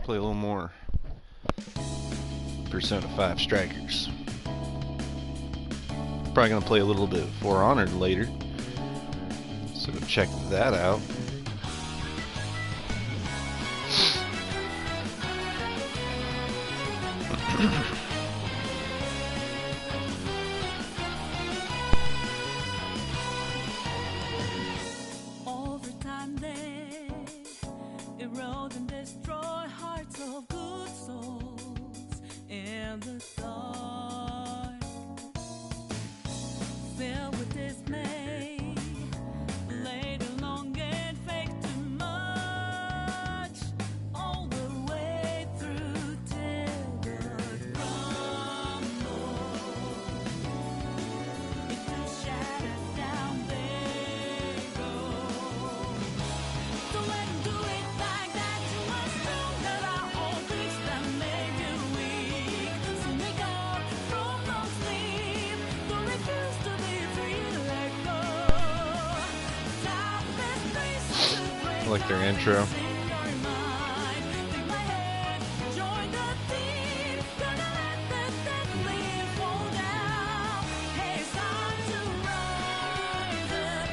play a little more Persona 5 Strikers. Probably gonna play a little bit For Honored later, so check that out. Over time they erode and destroy hearts of good souls in the dark, filled with dismay, laid along and fake too much, all the way through till the crumble into shattered down they go. Don't let 'em do it like that to us too. There are all things that make you weak. So make up from no sleep. Don't refuse to be free to let go. Topless places to break. I like their intro. In your mind, take my hand, join the team. Gonna let the dead leaves fall down. Hey, it's time to rise up.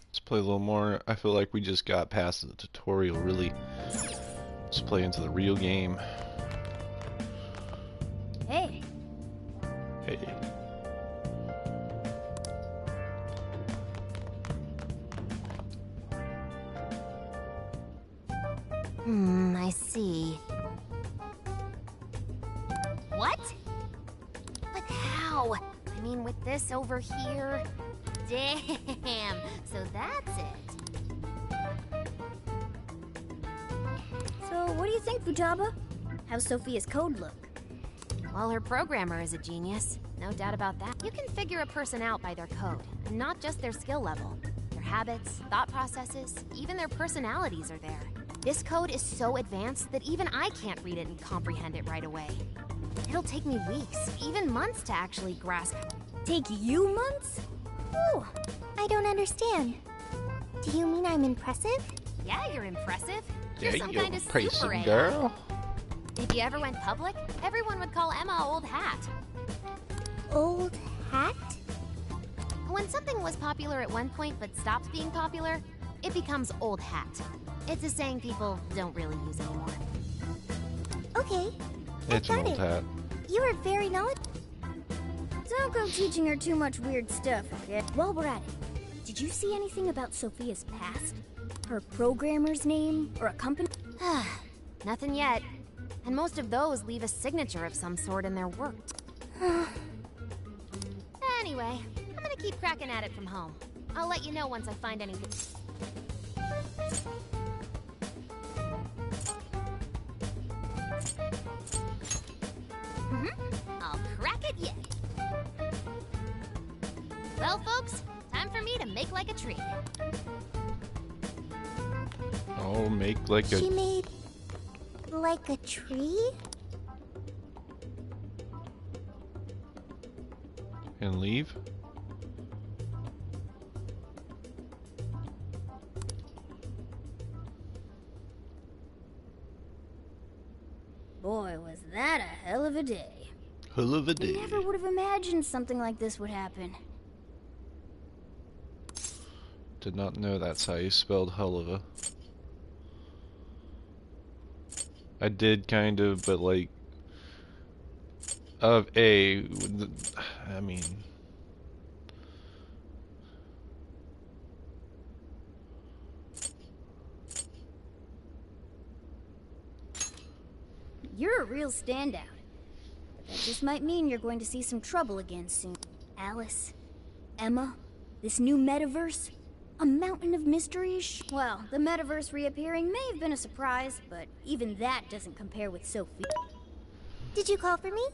Let's play a little more. I feel like we just got past the tutorial, really. Let's play into the real game. Hey, Hey. I see. What? But how? I mean, with this over here? Damn, so that's it. So, what do you think, Futaba? How's Sophia's code look? Well, her programmer is a genius. No doubt about that. You can figure a person out by their code, and not just their skill level. Their habits, thought processes, even their personalities are there. This code is so advanced that even I can't read it and comprehend it right away. It'll take me weeks, even months to actually grasp. Take you months? Ooh, I don't understand. Do you mean I'm impressive? Yeah, you're impressive. Yeah, You're some you're kind of impressive, super AI. girl. If you ever went public, everyone would call Emma Old Hat. Old hat? When something was popular at one point but stops being popular, it becomes Old Hat. It's a saying people don't really use anymore. Okay, It's an got old it. hat. you are very knowledgeable. Don't go teaching her too much weird stuff, okay? While we're at it, did you see anything about Sophia's past? Her programmer's name, or a company? Nothing yet. And most of those leave a signature of some sort in their work. Anyway, I'm gonna keep cracking at it from home. I'll let you know once I find anything. I'll crack it yet. Well, folks, time for me to make like a tree. Oh, make like She a... made... like a tree? and leave? Boy, was that a hell of a day. Hell of a I day. never would have imagined something like this would happen. Did not know that's how you spelled hell of a. I did kind of, but like... Of a... I mean... You're a real standout. But that just might mean you're going to see some trouble again soon. Alice, Emma, this new metaverse, a mountain of mysteries. Well, the metaverse reappearing may have been a surprise, but even that doesn't compare with Sophie. Did you call for me?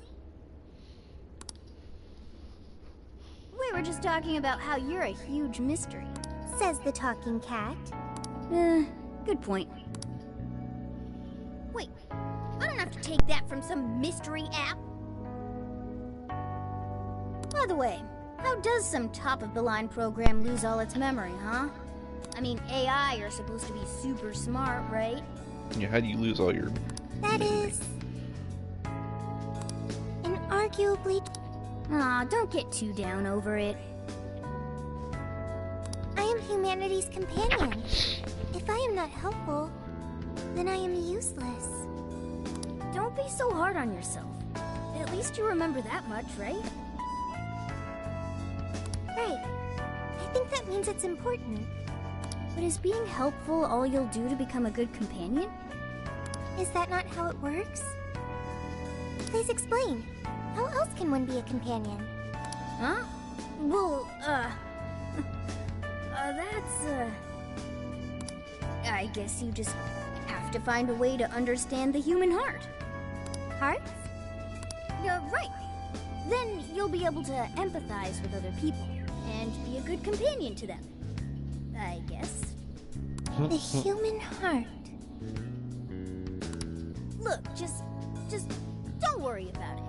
We were just talking about how you're a huge mystery. Says the talking cat. Good point. Wait, I don't have to take that from some mystery app. By the way, how does some top-of-the-line program lose all its memory, huh? I mean, AI are supposed to be super smart, right? Yeah, how do you lose all your... That is... inarguably... Aw, don't get too down over it. I am humanity's companion. If I am not helpful, then I am useless. Don't be so hard on yourself. At least you remember that much, right? Right. I think that means it's important. But is being helpful all you'll do to become a good companion? Is that not how it works? Please explain. How else can one be a companion? Huh? Well, that's, I guess you just have to find a way to understand the human heart. Hearts? Yeah, right. Then you'll be able to empathize with other people and be a good companion to them. I guess. The human heart. Look, just don't worry about it.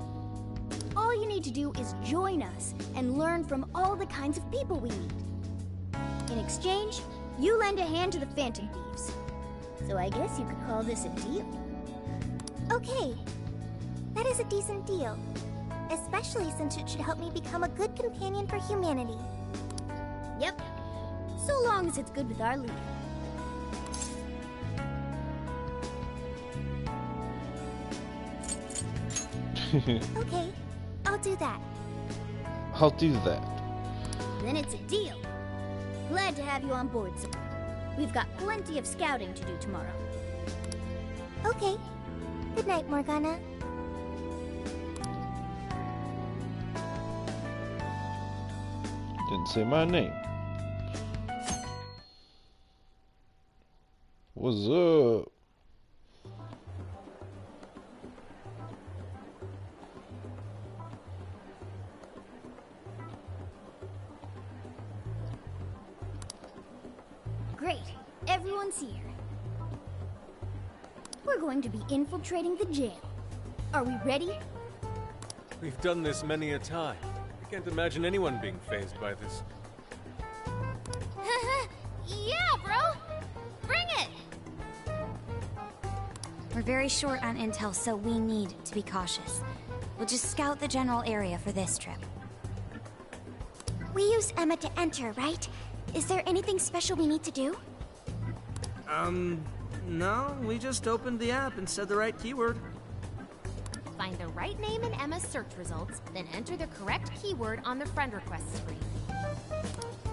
All you need to do is join us and learn from all the kinds of people we meet. In exchange, you lend a hand to the Phantom Thieves. So I guess you could call this a deal. Okay, that is a decent deal. Especially since it should help me become a good companion for humanity. Yep, so long as it's good with our leader. Okay, I'll do that. I'll do that. Then it's a deal. Glad to have you on board, sir. We've got plenty of scouting to do tomorrow. Okay. Good night, Morgana. Didn't say my name. What's up? Great. Everyone's here. We're going to be infiltrating the jail. Are we ready? We've done this many a time. I can't imagine anyone being fazed by this. Yeah, bro! Bring it! We're very short on intel, so we need to be cautious. We'll just scout the general area for this trip. We used Emma to enter, right? Is there anything special we need to do? No, we just opened the app and said the right keyword. Find the right name in Emma's search results, then enter the correct keyword on the friend request screen.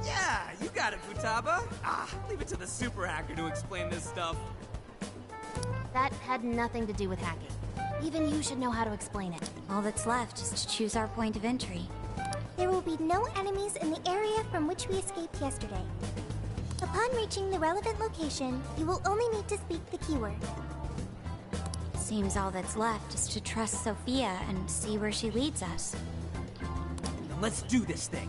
Yeah, you got it, Futaba. Leave it to the super hacker to explain this stuff. That had nothing to do with hacking. Even you should know how to explain it. All that's left is to choose our point of entry. There will be no enemies in the area from which we escaped yesterday. Upon reaching the relevant location, you will only need to speak the keyword. Seems all that's left is to trust Sophia and see where she leads us. Now let's do this thing.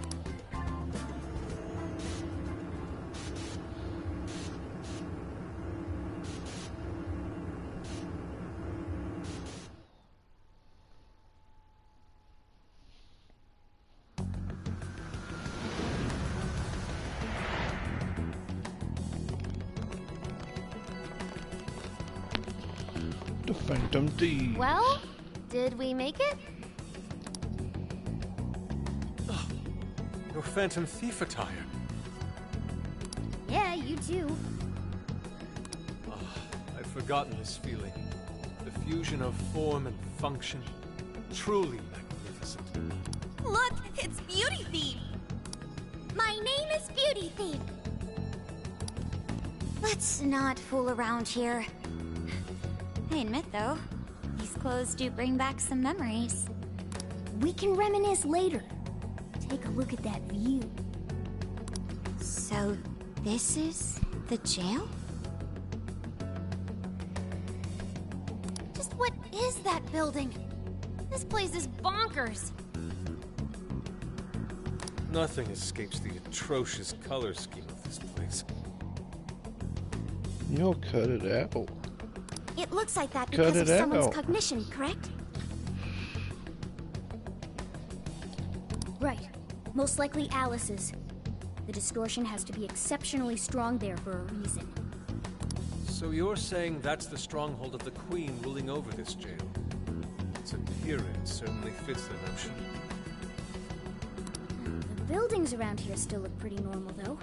The Phantom Thief. Well, did we make it? Your Phantom Thief attire. Yeah, you too. I'd forgotten this feeling. The fusion of form and function. Truly magnificent. Look, it's Beauty Thief. My name is Beauty Thief. Let's not fool around here. I admit, though, these clothes do bring back some memories. We can reminisce later. Take a look at that view. So, this is the jail? Just what is that building? This place is bonkers. Nothing escapes the atrocious color scheme of this place. You'll cut it out. It looks like that Cut because of it someone's out. cognition, correct? Right. Most likely Alice's. The distortion has to be exceptionally strong there for a reason. So you're saying that's the stronghold of the Queen ruling over this jail? Its appearance certainly fits the notion. The buildings around here still look pretty normal, though.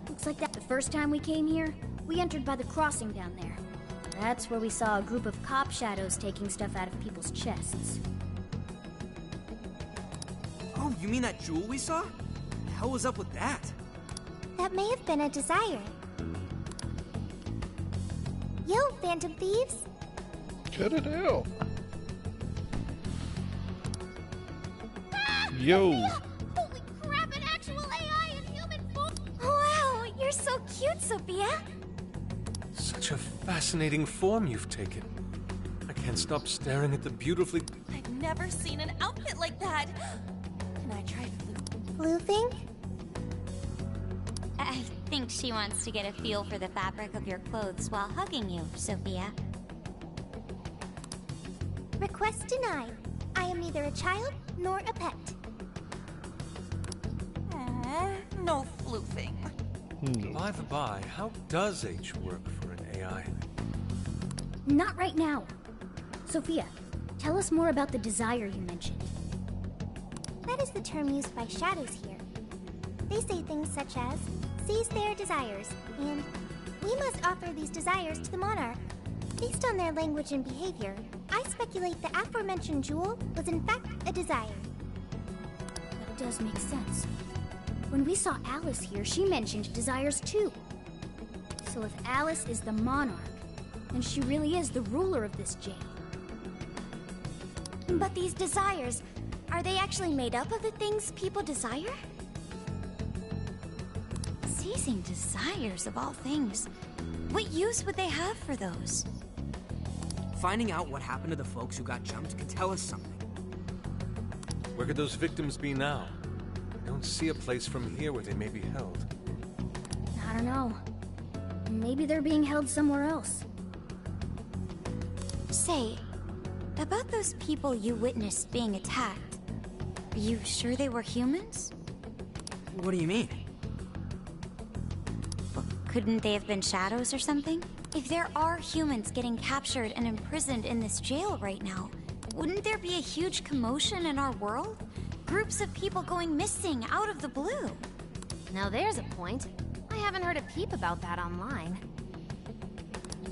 Looks like that the first time we came here, we entered by the crossing down there. That's where we saw a group of cop shadows taking stuff out of people's chests. Oh, you mean that jewel we saw? The hell was up with that? That may have been a desire. Yo, Phantom Thieves! Cut it out. Yo. Holy crap, an actual AI in human form! Wow, you're so cute, Sophia! Such a fascinating form you've taken. I can't stop staring at the beautifully... I've never seen an outfit like that. Can I try Floofing? I think she wants to get a feel for the fabric of your clothes while hugging you, Sophia. Request denied. I am neither a child nor a pet. no floofing? By the by, how does H work for an AI? Not right now. Sophia, tell us more about the desire you mentioned. That is the term used by shadows here. They say things such as, seize their desires, and we must offer these desires to the monarch. Based on their language and behavior, I speculate the aforementioned jewel was in fact a desire. That does make sense. When we saw Alice here, she mentioned desires too. So if Alice is the monarch, then she really is the ruler of this jail. But these desires, are they actually made up of the things people desire? Seizing desires of all things. What use would they have for those? Finding out what happened to the folks who got jumped could tell us something. Where could those victims be now? I don't see a place from here where they may be held. I don't know. Maybe they're being held somewhere else. Say, about those people you witnessed being attacked, are you sure they were humans? What do you mean? Well, couldn't they have been shadows or something? If there are humans getting captured and imprisoned in this jail right now, wouldn't there be a huge commotion in our world? Groups of people going missing out of the blue. Now there's a point. I haven't heard a peep about that online.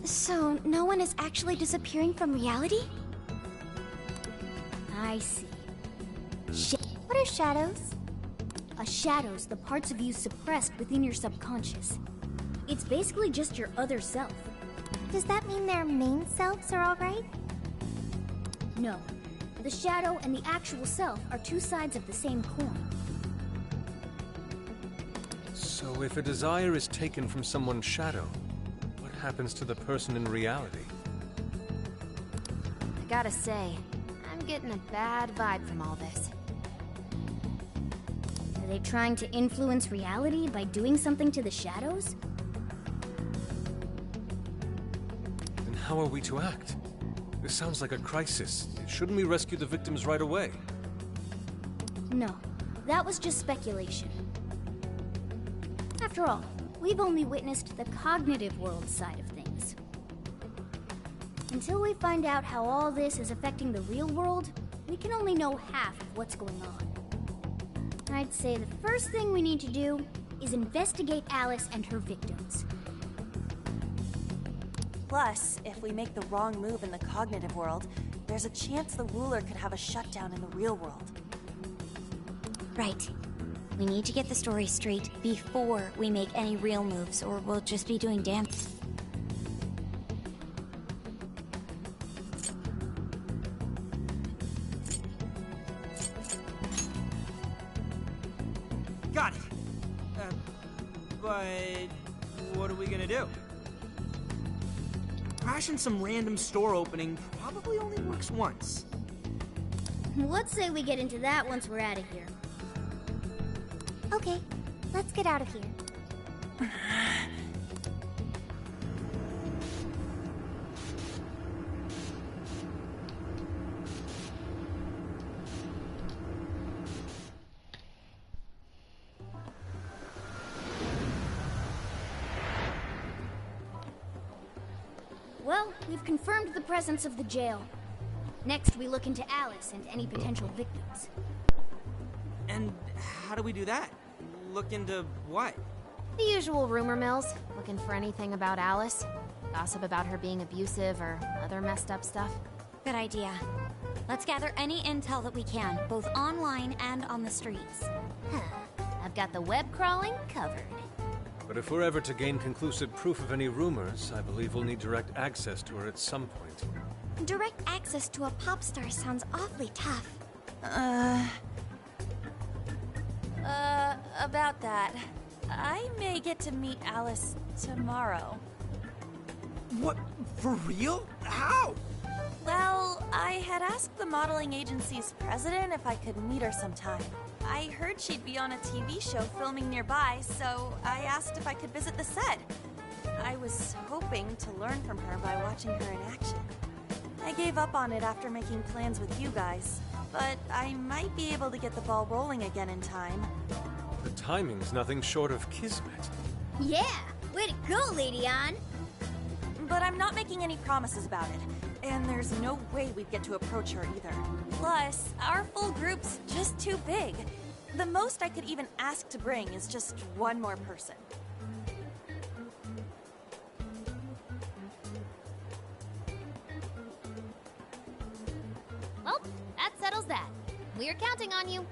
So, no one is actually disappearing from reality? I see. What are shadows? A shadow's the parts of you suppressed within your subconscious. It's basically just your other self. Does that mean their main selves are alright? No. The shadow and the actual self are two sides of the same coin. So if a desire is taken from someone's shadow, what happens to the person in reality? I gotta say, I'm getting a bad vibe from all this. Are they trying to influence reality by doing something to the shadows? Then how are we to act? This sounds like a crisis. Shouldn't we rescue the victims right away? No, that was just speculation. After all, we've only witnessed the cognitive world side of things. Until we find out how all this is affecting the real world, we can only know half of what's going on. I'd say the first thing we need to do is investigate Alice and her victims. Plus, if we make the wrong move in the cognitive world, there's a chance the ruler could have a shutdown in the real world. Right. We need to get the story straight before we make any real moves, or we'll just be doing damage. Got it. But what are we gonna do? Crashing some random store opening probably only works once. Let's say we get into that once we're out of here. Okay, let's get out of here. Well, we've confirmed the presence of the jail. Next, we look into Alice and any potential victims. And how do we do that? Look into what? The usual rumor mills, looking for anything about Alice. Gossip about her being abusive or other messed up stuff. Good idea. Let's gather any intel that we can, both online and on the streets. I've got the web crawling covered. But if we're ever to gain conclusive proof of any rumors, I believe we'll need direct access to her at some point. Direct access to a pop star sounds awfully tough. About that. I may get to meet Alice tomorrow. What? For real? How? Well, I had asked the modeling agency's president if I could meet her sometime. I heard she'd be on a TV show filming nearby, so I asked if I could visit the set. I was hoping to learn from her by watching her in action. I gave up on it after making plans with you guys, but I might be able to get the ball rolling again in time. The timing's nothing short of kismet. Yeah! Way to go, Lady Ann! But I'm not making any promises about it, and there's no way we'd get to approach her either. Plus, our full group's just too big. The most I could even ask to bring is just one more person. Well, that settles that. We're counting on you.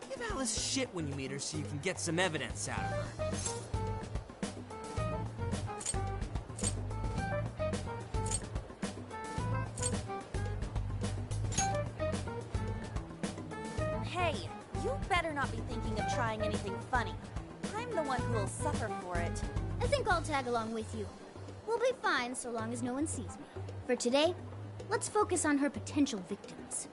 Give Alice shit when you meet her so you can get some evidence out of her. Hey, you better not be thinking of trying anything funny. I'm the one who will suffer for it. I think I'll tag along with you. We'll be fine so long as no one sees me. For today, let's focus on her potential victims.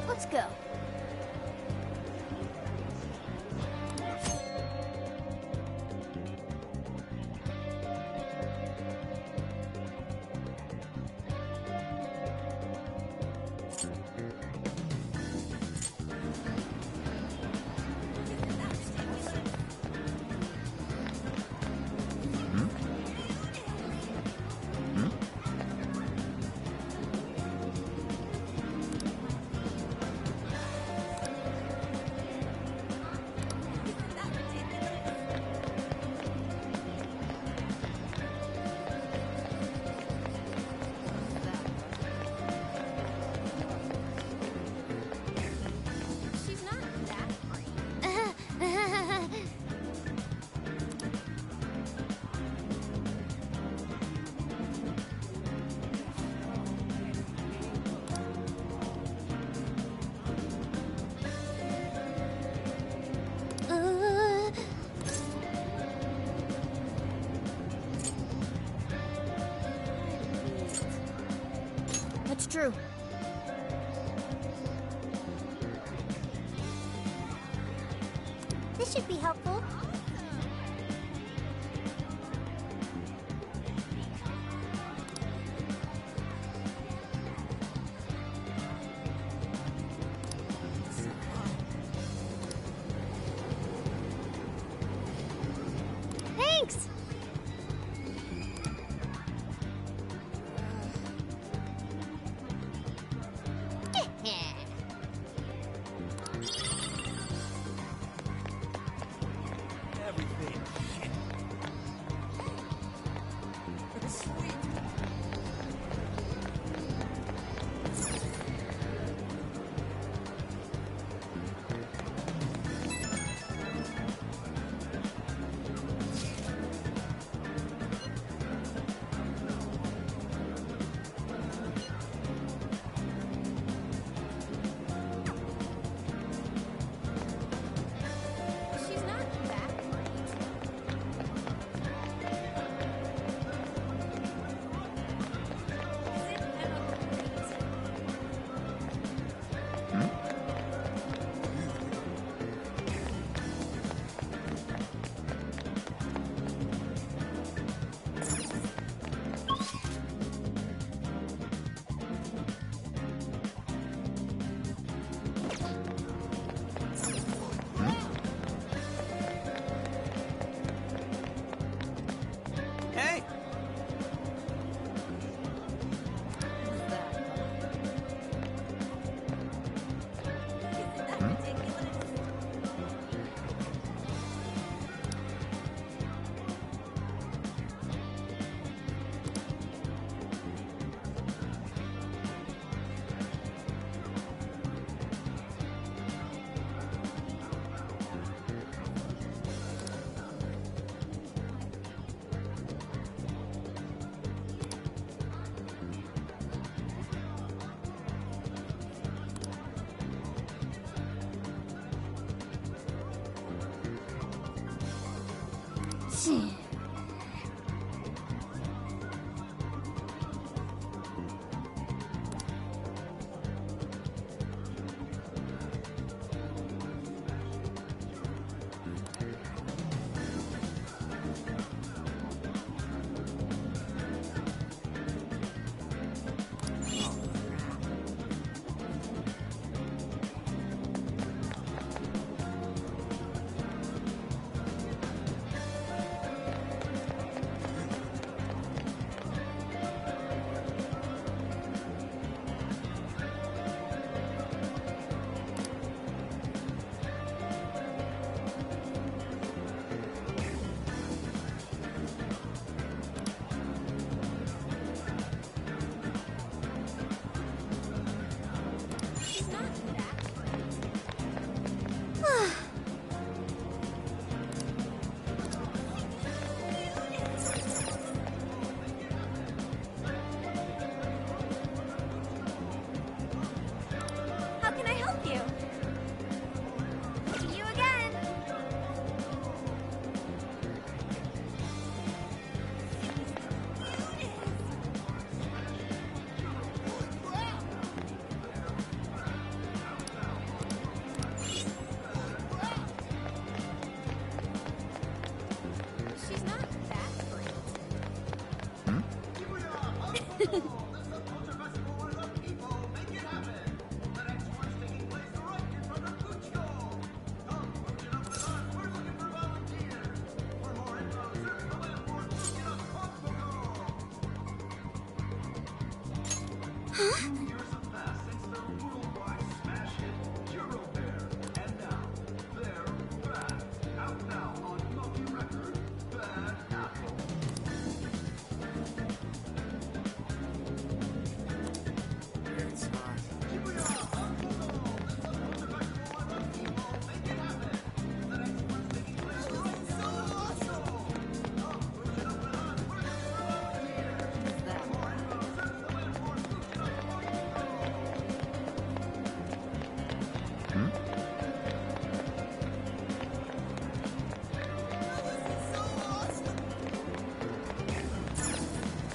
Let's go. She's not that great. That's true. This should be helpful. Thanks! How can I help you? See you again. She's not that great.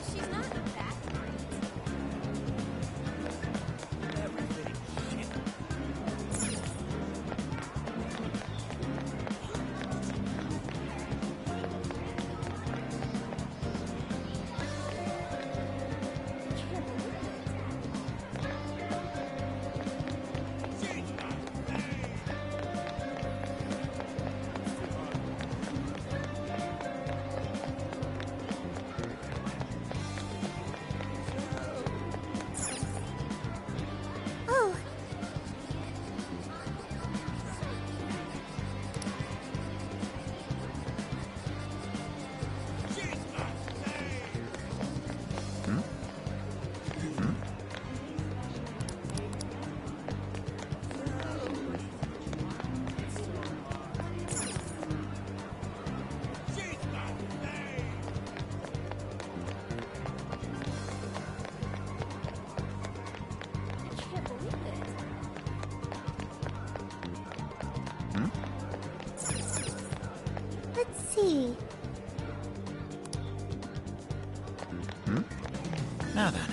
She's not that great. Oh, I can't believe it. let's see. Now then.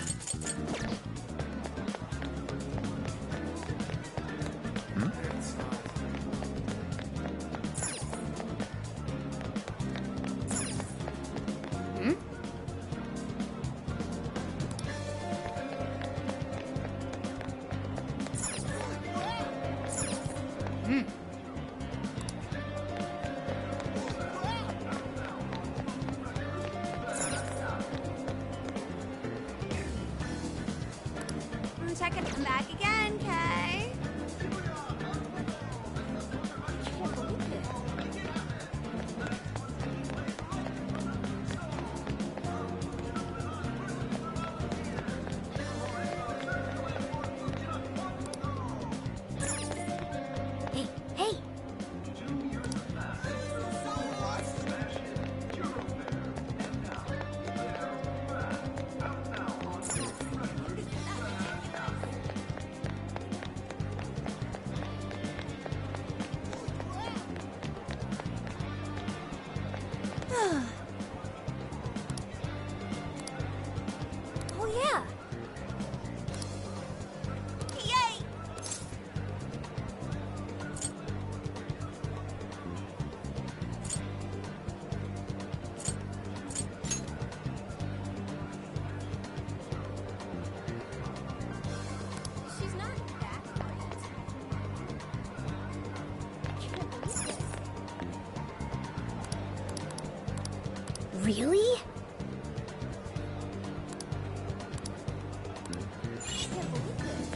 Check it. I'm back again, Kay. Hey, Oh, yeah. Yay! She's not that great. Can't believe this. Really? Can't believe this.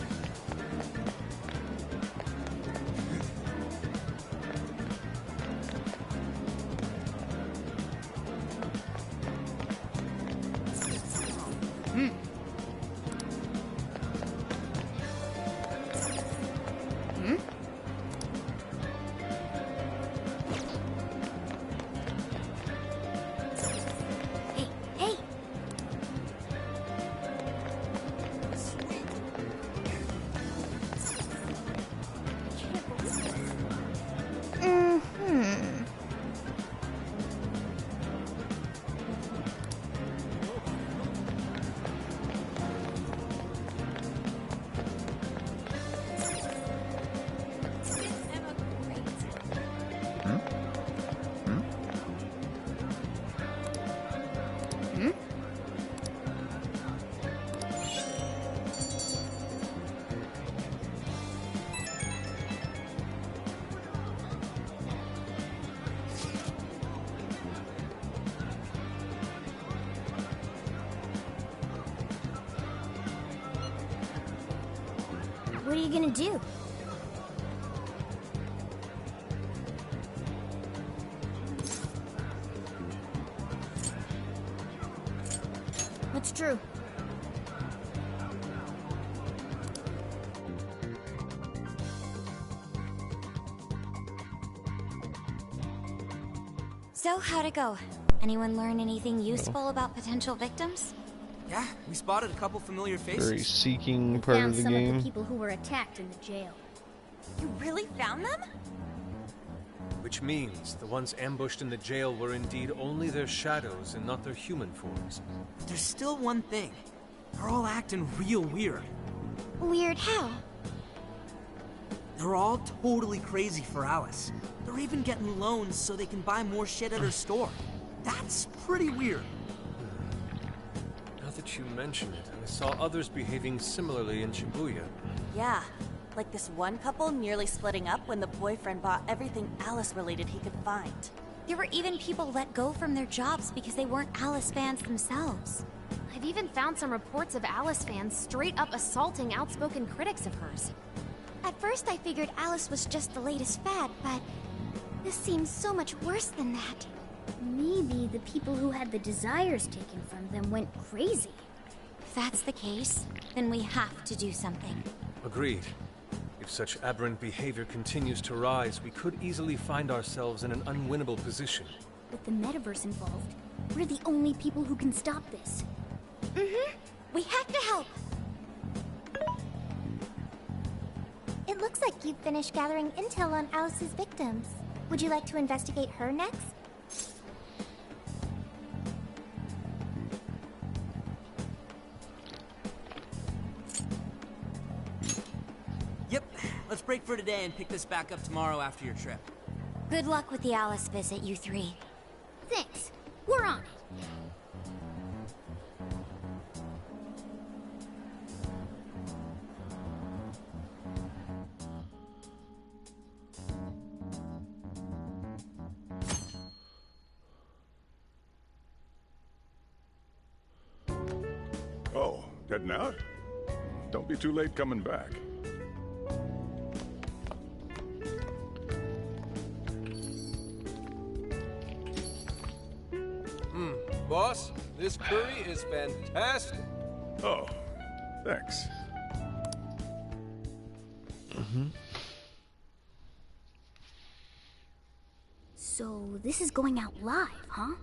Hey, hey! Can't believe this. Mm-hmm. What are you gonna do? That's true. So, how'd it go? Anyone learn anything useful about potential victims? Yeah, we spotted a couple familiar faces. Very seeking We part found of the some of game. the people who were attacked in the jail. You really found them? Which means the ones ambushed in the jail were indeed only their shadows and not their human forms. But there's still one thing. They're all acting real weird. Weird how? They're all totally crazy for Alice. They're even getting loans so they can buy more shit at her store. That's pretty weird. Now that you mention it, I saw others behaving similarly in Shibuya. Yeah, like this one couple nearly splitting up when the boyfriend bought everything Alice-related he could find. There were even people let go from their jobs because they weren't Alice fans themselves. I've even found some reports of Alice fans straight up assaulting outspoken critics of hers. At first I figured Alice was just the latest fad, but this seems so much worse than that. Maybe the people who had the desires taken from them went crazy. If that's the case, then we have to do something. Agreed. If such aberrant behavior continues to rise, we could easily find ourselves in an unwinnable position. With the metaverse involved, we're the only people who can stop this. We have to help! It looks like you've finished gathering intel on Alice's victims. Would you like to investigate her next? Yep, let's break for today and pick this back up tomorrow after your trip. Good luck with the Alice visit, you three. Thanks. We're on it. Oh, heading out? Don't be too late coming back. Boss, this curry is fantastic. Oh, thanks. So this is going out live, huh?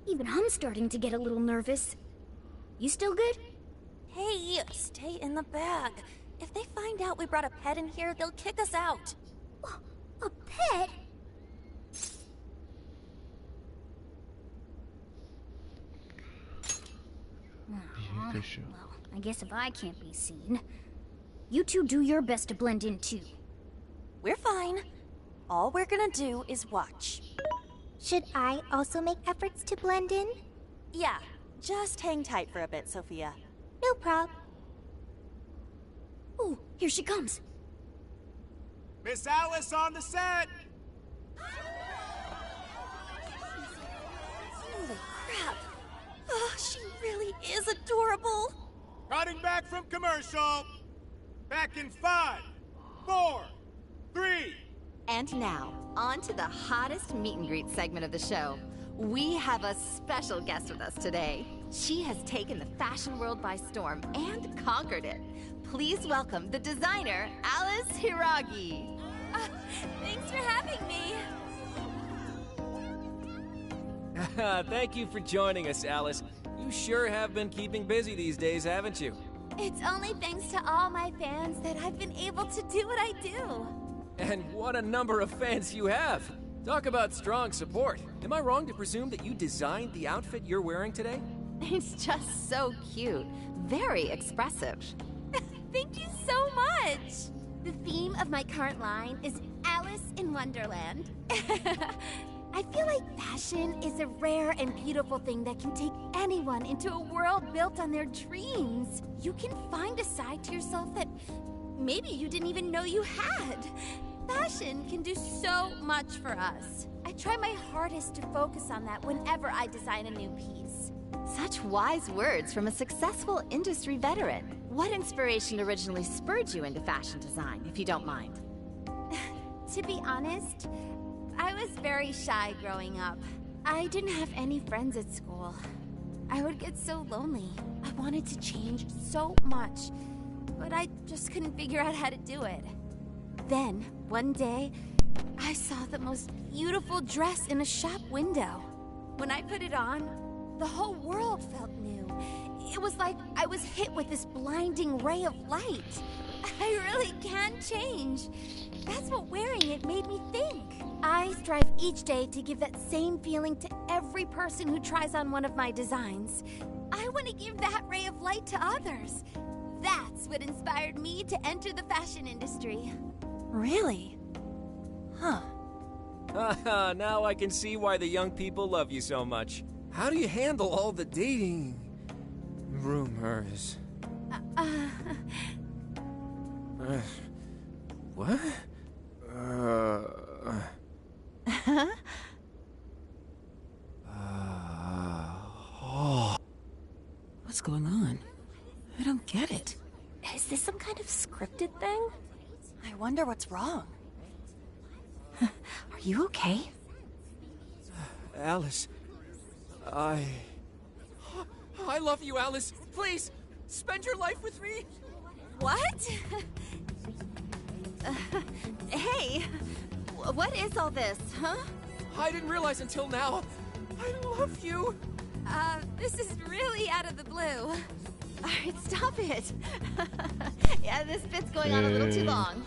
Even I'm starting to get a little nervous. You still good? Hey, stay in the bag. If they find out we brought a pet in here, they'll kick us out. A pet? Official. Well, I guess if I can't be seen, you two do your best to blend in too. We're fine. All we're gonna do is watch. Should I also make efforts to blend in? Yeah, just hang tight for a bit, Sophia. No prob. Ooh, here she comes. Miss Alice on the set! Holy crap. Oh, she really is adorable. Cutting back from commercial. Back in 5, 4, 3. And now, on to the hottest meet and greet segment of the show. We have a special guest with us today. She has taken the fashion world by storm and conquered it. Please welcome the designer, Alice Hiragi. Thanks for having me. Thank you for joining us, Alice. You sure have been keeping busy these days, haven't you? It's only thanks to all my fans that I've been able to do what I do. And what a number of fans you have! Talk about strong support. Am I wrong to presume that you designed the outfit you're wearing today? It's just so cute. Very expressive. Thank you so much. The theme of my current line is Alice in Wonderland. I feel like fashion is a rare and beautiful thing that can take anyone into a world built on their dreams. You can find a side to yourself that maybe you didn't even know you had. Fashion can do so much for us. I try my hardest to focus on that whenever I design a new piece. Such wise words from a successful industry veteran. What inspiration originally spurred you into fashion design, if you don't mind? To be honest, I was very shy growing up. I didn't have any friends at school. I would get so lonely. I wanted to change so much, but I just couldn't figure out how to do it. Then, one day, I saw the most beautiful dress in a shop window. When I put it on, the whole world felt new. It was like I was hit with this blinding ray of light. I really can change. That's what wearing it made me think. I strive each day to give that same feeling to every person who tries on one of my designs. I want to give that ray of light to others. That's what inspired me to enter the fashion industry. Really? Huh. Haha, now I can see why the young people love you so much. How do you handle all the dating rumors? What? What's going on? I don't get it. Is this some kind of scripted thing? I wonder what's wrong. Are you okay? Alice, I love you, Alice. Please, spend your life with me. What? Hey, what is all this, huh? I didn't realize until now. I love you. This is really out of the blue. All right, stop it. Yeah, this bit's going on a little too long.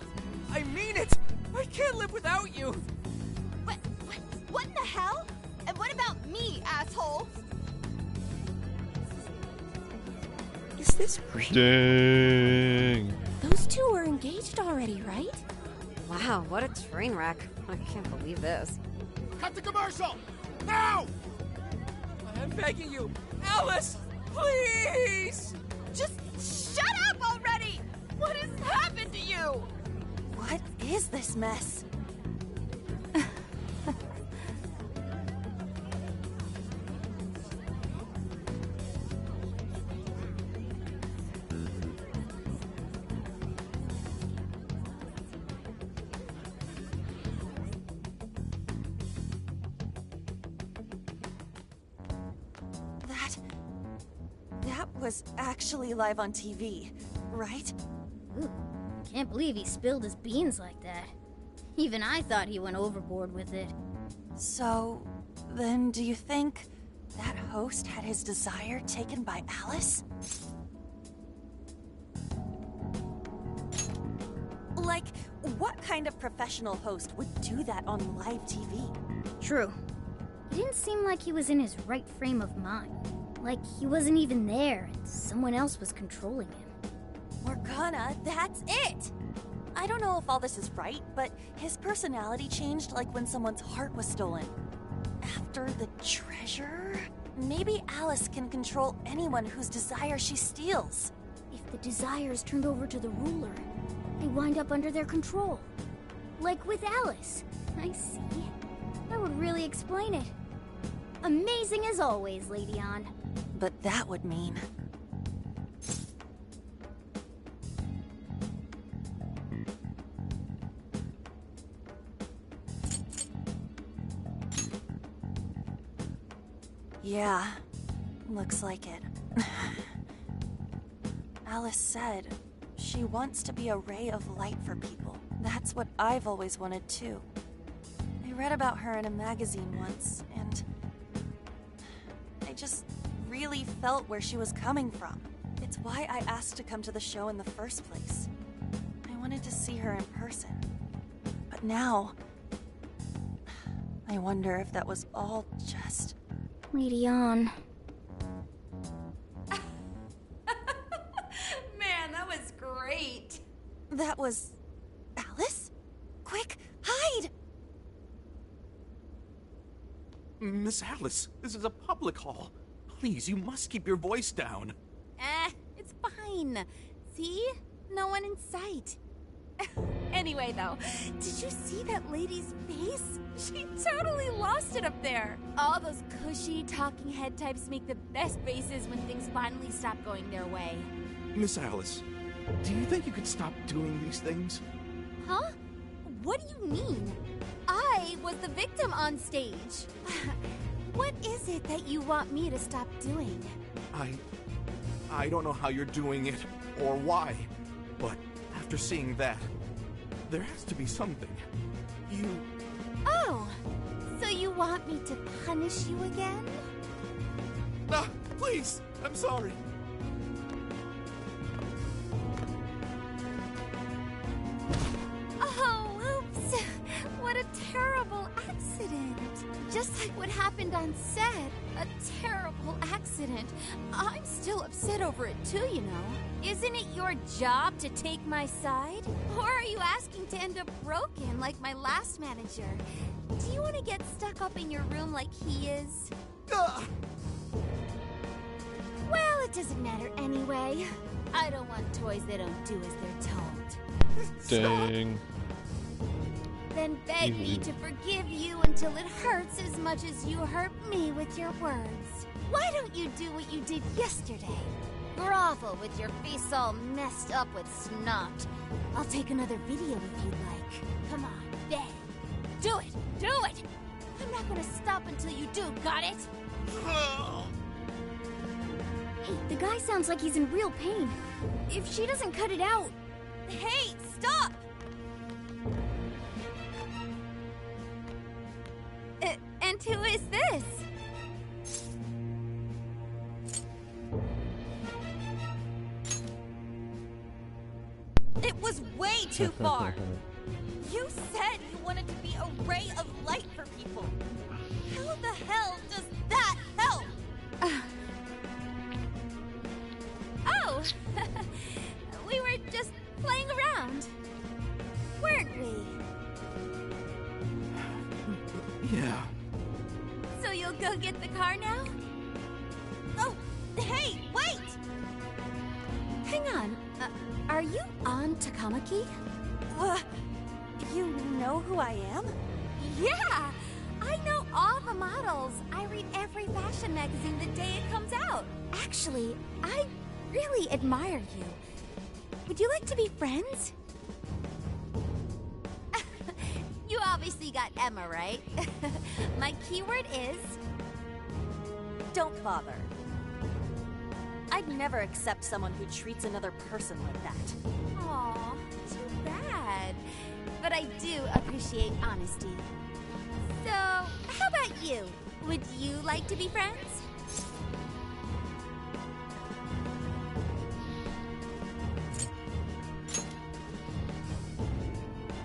I mean it. I can't live without you. What in the hell? And what about me, asshole? Is this real? Dang. Those two were engaged already, right? Wow, what a train wreck. I can't believe this. Cut the commercial! Now! I'm begging you, Alice, please! Just shut up already! What has happened to you? What is this mess? That was actually live on TV, right? Ooh, can't believe he spilled his beans like that. Even I thought he went overboard with it. So, then do you think that host had his desire taken by Alice? Like, what kind of professional host would do that on live TV? True. It didn't seem like he was in his right frame of mind. Like he wasn't even there and someone else was controlling him. Morgana, that's it! I don't know if all this is right, but his personality changed like when someone's heart was stolen. After the treasure? Maybe Alice can control anyone whose desire she steals. If the desire is turned over to the ruler, they wind up under their control. Like with Alice. I see. That would really explain it. Amazing as always, Lady Ann. But that would mean... Yeah, looks like it. Alice said she wants to be a ray of light for people. That's what I've always wanted too. I read about her in a magazine once, and I just really felt where she was coming from. It's why I asked to come to the show in the first place. I wanted to see her in person. But now, I wonder if that was all just... Lady Ann. Man, that was great. That was... Alice? Quick, hide! Miss Alice, this is a public hall. Please, you must keep your voice down. It's fine. See? No one in sight. Anyway, though, did you see that lady's face? She totally lost it up there. All those cushy, talking head types make the best faces when things finally stop going their way. Miss Alice, do you think you could stop doing these things? Huh? What do you mean? I was the victim on stage. What is it that you want me to stop doing? I don't know how you're doing it, or why, but after seeing that, there has to be something. Oh, so you want me to punish you again? Ah, please, I'm sorry. Oh, oops. What a terrible accident. Just like what happened on set. A terrible accident. I'm still upset over it too, you know. Isn't it your job to take my side? Or are you asking to end up broken like my last manager? Do you want to get stuck up in your room like he is? Well, it doesn't matter anyway. I don't want toys that don't do as they're told. Dang. Then beg me to forgive you until it hurts as much as you hurt me with your words. Why don't you do what you did yesterday? Grovel with your face all messed up with snot. I'll take another video if you'd like. Come on, beg. Do it! Do it! I'm not gonna stop until you do, got it? Hey, the guy sounds like he's in real pain. If she doesn't cut it out... Hey, stop! And who is this? It was way too far. You said you wanted to be a ray of light for people. How the hell does that help? Oh, we were just playing around, weren't we? Yeah. So you'll go get the car now? Oh, hey, wait! Hang on, are you on Takamaki? You know who I am? Yeah! I know all the models. I read every fashion magazine the day it comes out. Actually, I really admire you. Would you like to be friends? You obviously got Emma, right? My keyword is... Don't bother. I'd never accept someone who treats another person like that. Aw, too bad. But I do appreciate honesty. So, how about you? Would you like to be friends?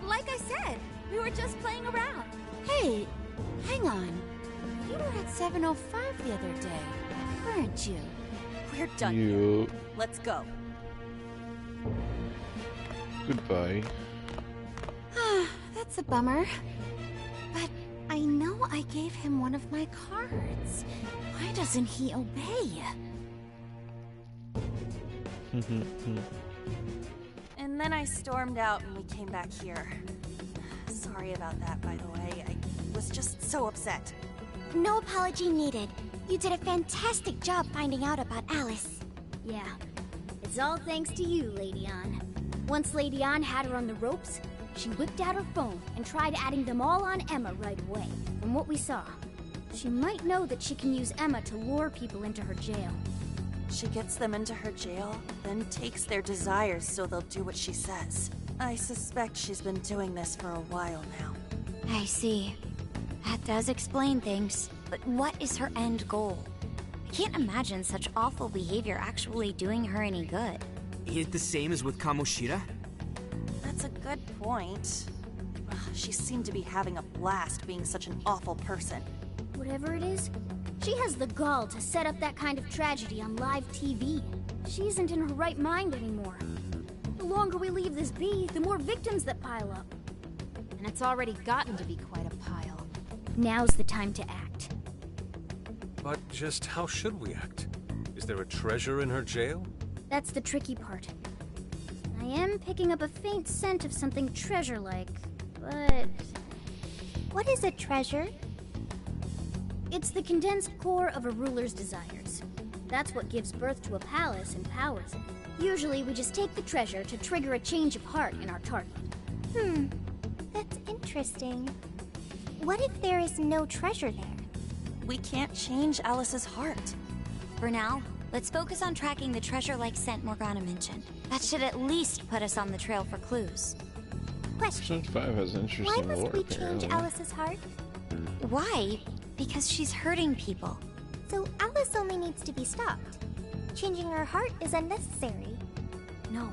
Like I said, we were just playing around. Hey, hang on. You were at 7:05 the other day. aren't you? We're done here. You. Let's go. Goodbye. That's a bummer. But I know I gave him one of my cards. Why doesn't he obey? And then I stormed out and we came back here. Sorry about that, by the way. I was just so upset. No apology needed. You did a fantastic job finding out about Alice. Yeah, it's all thanks to you, Lady Ann. Once Lady Ann had her on the ropes, she whipped out her phone and tried adding them all on Emma right away. From what we saw, she might know that she can use Emma to lure people into her jail. She gets them into her jail, then takes their desires so they'll do what she says. I suspect she's been doing this for a while now. I see. That does explain things. But what is her end goal? I can't imagine such awful behavior actually doing her any good. Is it the same as with Kamoshida? That's a good point. Ugh, she seemed to be having a blast being such an awful person. Whatever it is, she has the gall to set up that kind of tragedy on live TV. She isn't in her right mind anymore. The longer we leave this be, the more victims that pile up. And it's already gotten to be quite a pile. Now's the time to act. But just how should we act? Is there a treasure in her jail? That's the tricky part. I am picking up a faint scent of something treasure-like, but... What is a treasure? It's the condensed core of a ruler's desires. That's what gives birth to a palace and powers it. Usually we just take the treasure to trigger a change of heart in our target. That's interesting. What if there is no treasure there? We can't change Alice's heart. For now, let's focus on tracking the treasure-like scent Morgana mentioned. That should at least put us on the trail for clues. Question. Episode 5 has Why interesting must lore, we change apparently. Alice's heart? Why? Because she's hurting people. So Alice only needs to be stopped. Changing her heart is unnecessary. No,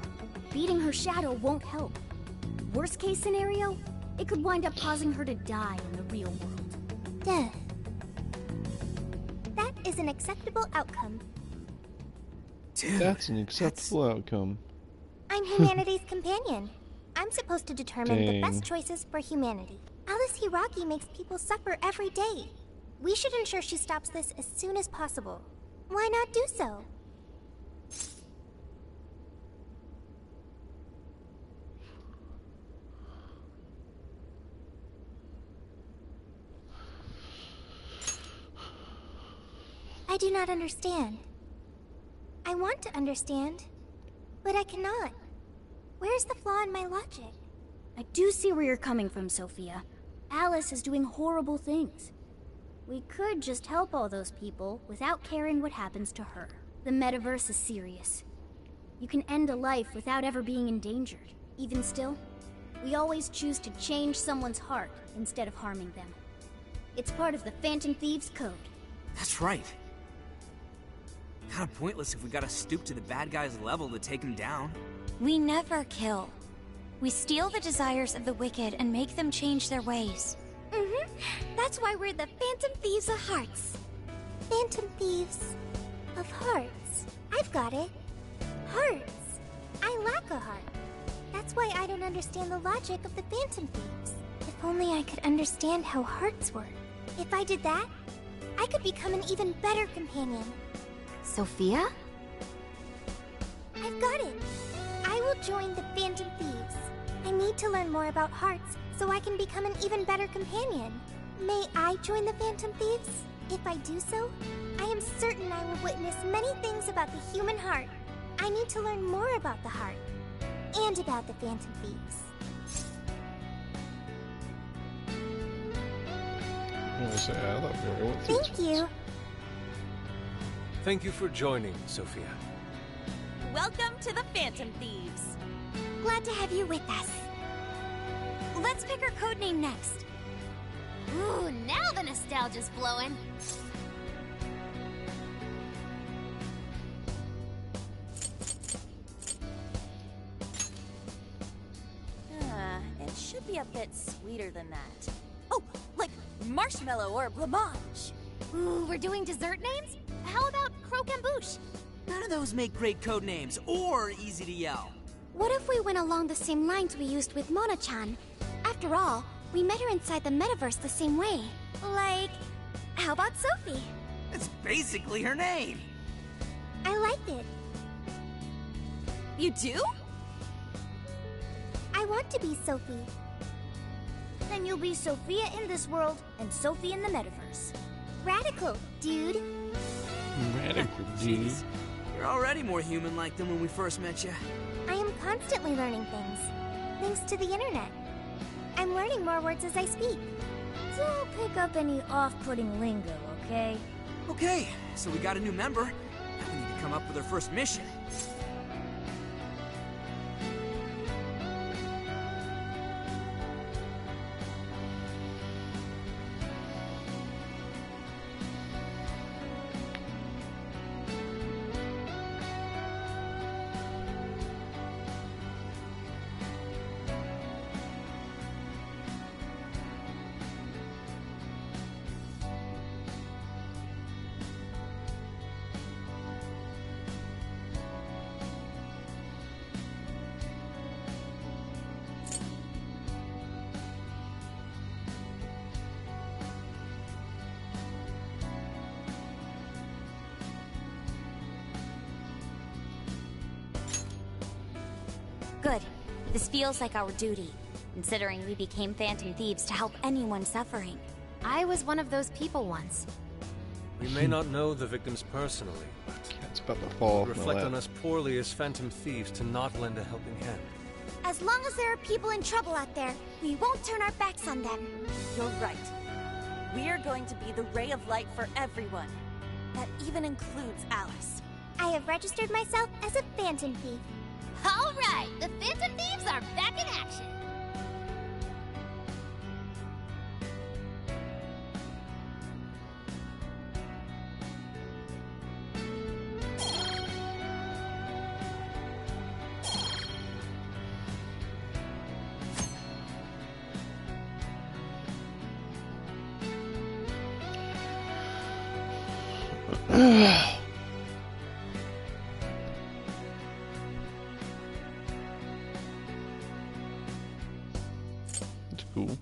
beating her shadow won't help. Worst case scenario, it could wind up causing her to die in the real world. Death. That is an acceptable outcome. Dude, That's an acceptable outcome. I'm humanity's companion. I'm supposed to determine the Dang. best choices for humanity. Alice Hiraki makes people suffer every day. We should ensure she stops this as soon as possible. Why not do so? I do not understand. I want to understand, but I cannot. Where's the flaw in my logic? I do see where you're coming from, Sophia. Alice is doing horrible things. We could just help all those people without caring what happens to her. The metaverse is serious. You can end a life without ever being endangered. Even still, we always choose to change someone's heart instead of harming them. It's part of the Phantom Thieves Code. That's right. Kinda pointless if we gotta stoop to the bad guy's level to take him down. We never kill. We steal the desires of the wicked and make them change their ways. That's why we're the Phantom Thieves of Hearts. Phantom Thieves of Hearts. I've got it. Hearts. I lack a heart. That's why I don't understand the logic of the Phantom Thieves. If only I could understand how hearts work. If I did that, I could become an even better companion. Sophia? I've got it. I will join the Phantom Thieves. I need to learn more about hearts so I can become an even better companion. May I join the Phantom Thieves? If I do so, I am certain I will witness many things about the human heart. I need to learn more about the heart and about the Phantom Thieves. I was gonna say, I thought we already went through Thank you. Thank you for joining, Sophia. Welcome to the Phantom Thieves. Glad to have you with us. Let's pick our codename next. Ooh, now the nostalgia's flowing. It should be a bit sweeter than that. Oh, like marshmallow or blancmange. Ooh, we're doing dessert names? How about Croquembouche. None of those make great code names or easy to yell. What if we went along the same lines we used with Mona-chan? After all, we met her inside the metaverse the same way. Like, how about Sophie? It's basically her name. I liked it. You do? I want to be Sophie. Then you'll be Sophia in this world and Sophie in the metaverse. Radical, dude. Radical, dude. You're already more human-like than when we first met you. I am constantly learning things, thanks to the internet. I'm learning more words as I speak. Don't pick up any off-putting lingo, okay? Okay, so we got a new member. Now we need to come up with our first mission. Good. This feels like our duty, considering we became Phantom Thieves to help anyone suffering. I was one of those people once. We may not know the victims personally, but It's about to fall off my reflect lap. on us poorly as Phantom Thieves to not lend a helping hand. As long as there are people in trouble out there, we won't turn our backs on them. You're right. We're going to be the ray of light for everyone. That even includes Alice. I have registered myself as a Phantom Thief. All right, the Phantom Thieves are back in action. It's cool.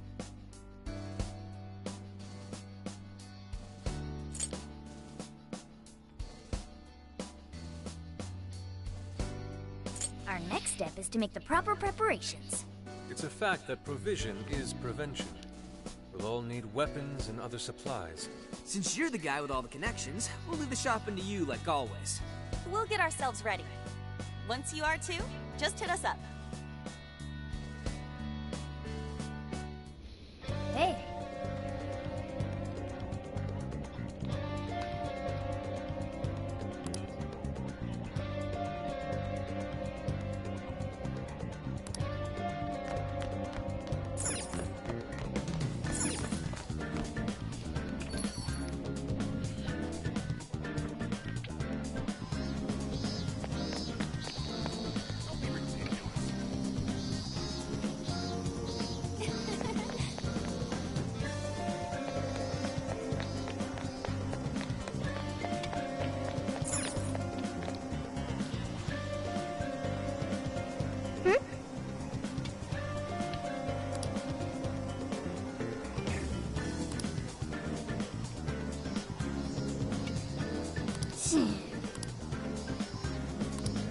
Our next step is to make the proper preparations. It's a fact that provision is prevention. We'll all need weapons and other supplies. Since you're the guy with all the connections, we'll leave the shopping to you like always. We'll get ourselves ready. Once you are too, just hit us up. Hey,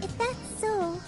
If that's so,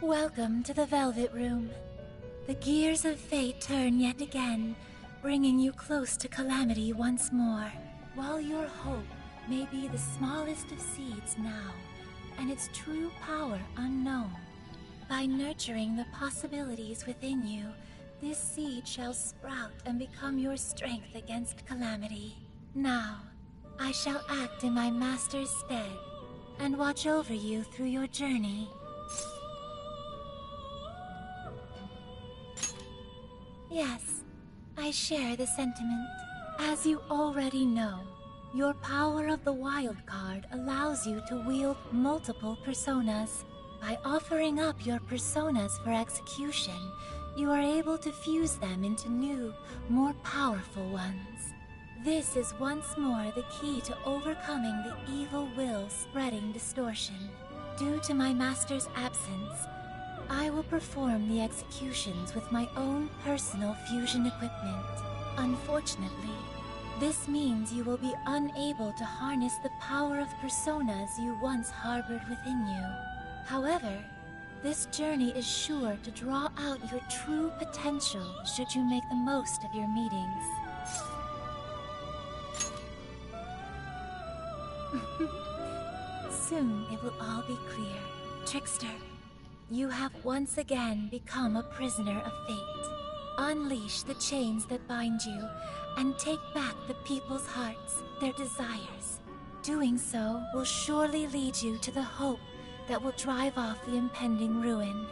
Welcome to the Velvet Room. The gears of fate turn yet again, bringing you close to calamity once more. While your hope may be the smallest of seeds now, and its true power unknown. By nurturing the possibilities within you, this seed shall sprout and become your strength against calamity. Now, I shall act in my master's stead, and watch over you through your journey. Yes, I share the sentiment. As you already know, your power of the wild card allows you to wield multiple personas. By offering up your personas for execution, you are able to fuse them into new, more powerful ones. This is once more the key to overcoming the evil will spreading distortion. Due to my master's absence, I will perform the executions with my own personal fusion equipment. Unfortunately, this means you will be unable to harness the power of personas you once harbored within you. However, this journey is sure to draw out your true potential should you make the most of your meetings. Soon it will all be clear. Trickster, you have once again become a prisoner of fate. Unleash the chains that bind you, and take back the people's hearts, their desires. Doing so will surely lead you to the hope that will drive off the impending ruin.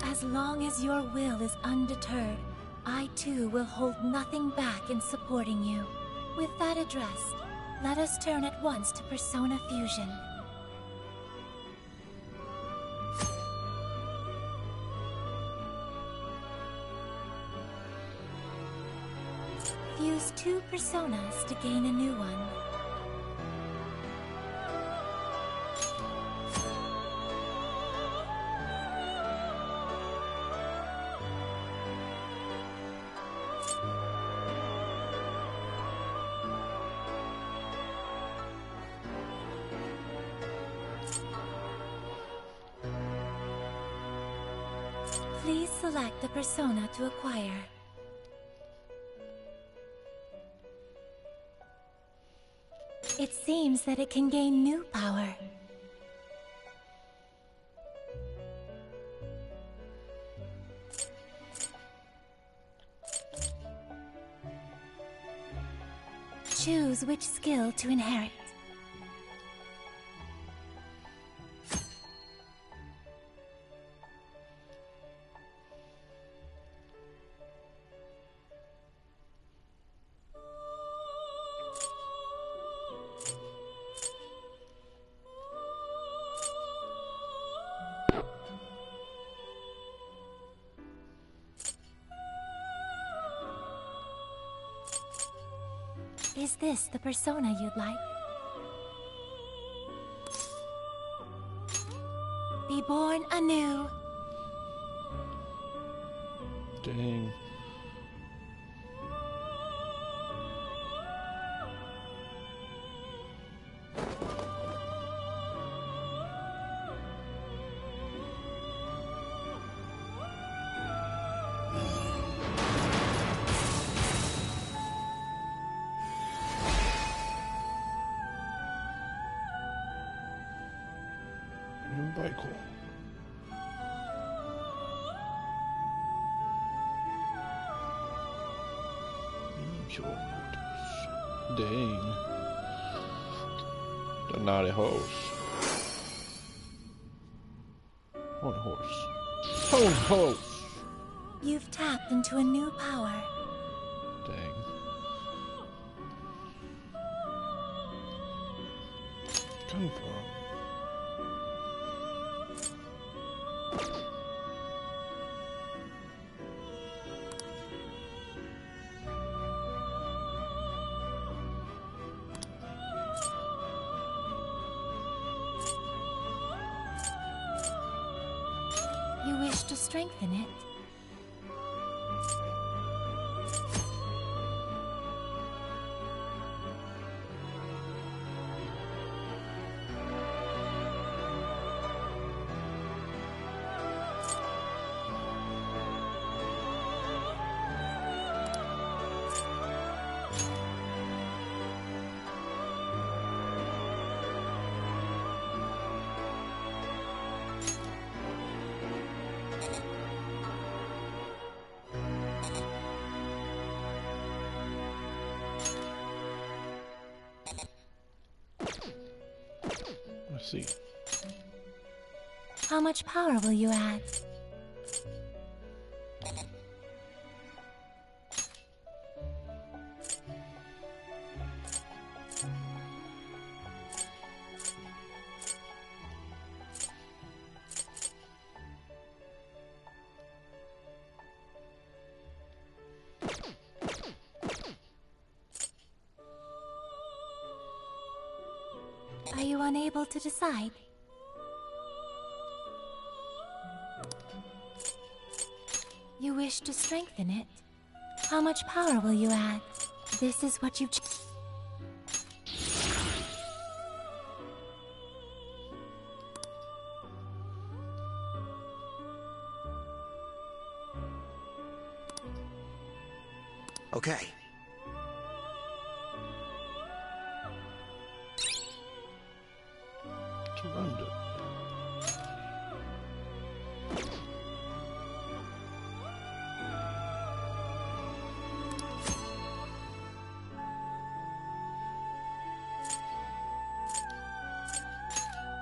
As long as your will is undeterred, I too will hold nothing back in supporting you. With that addressed, let us turn at once to Persona Fusion. Fuse 2 personas to gain a new one. Please select the persona to acquire. It seems that it can gain new power. Choose which skill to inherit. Is this the persona you'd like? Be born anew. Dang. Michael. Dang. The naughty horse. Horn horse. Horn horse. You've tapped into a new power. Dang. Come from? You wish to strengthen it? see. How much power will you add? Are you unable to decide? You wish to strengthen it? How much power will you add? This is what you've... Okay.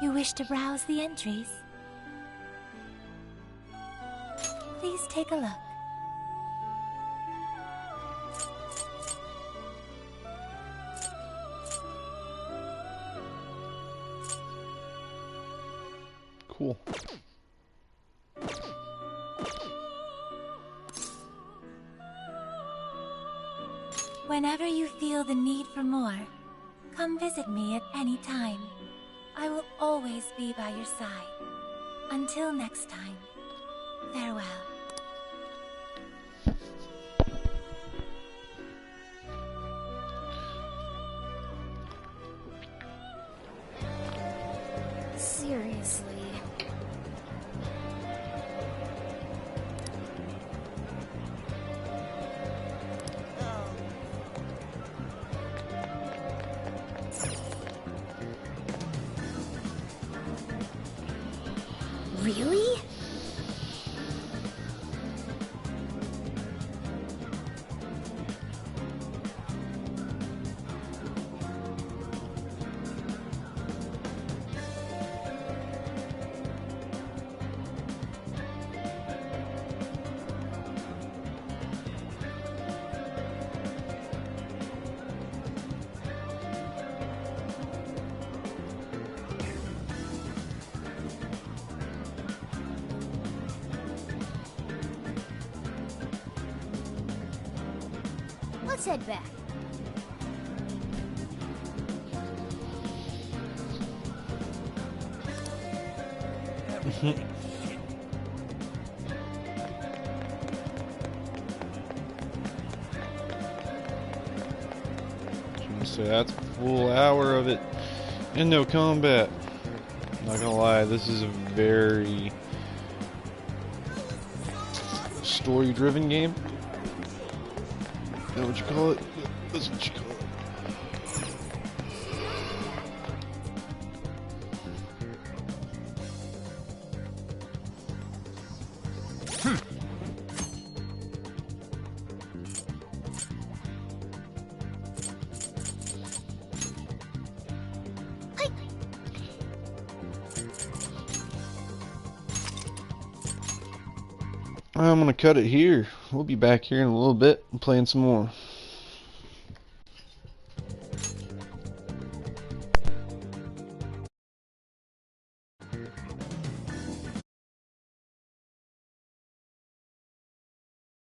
You wish to browse the entries? Please take a look. Cool. Whenever you feel the need for more, come visit me at any time. I will always be by your side. Until next time, farewell. Seriously. Really? Let's head back. So that's a full hour of it and no combat. Not gonna lie, this is a very story-driven game. Is that what you call it? That's what you call it. I'm gonna cut it here. We'll be back here in a little bit and playing some more.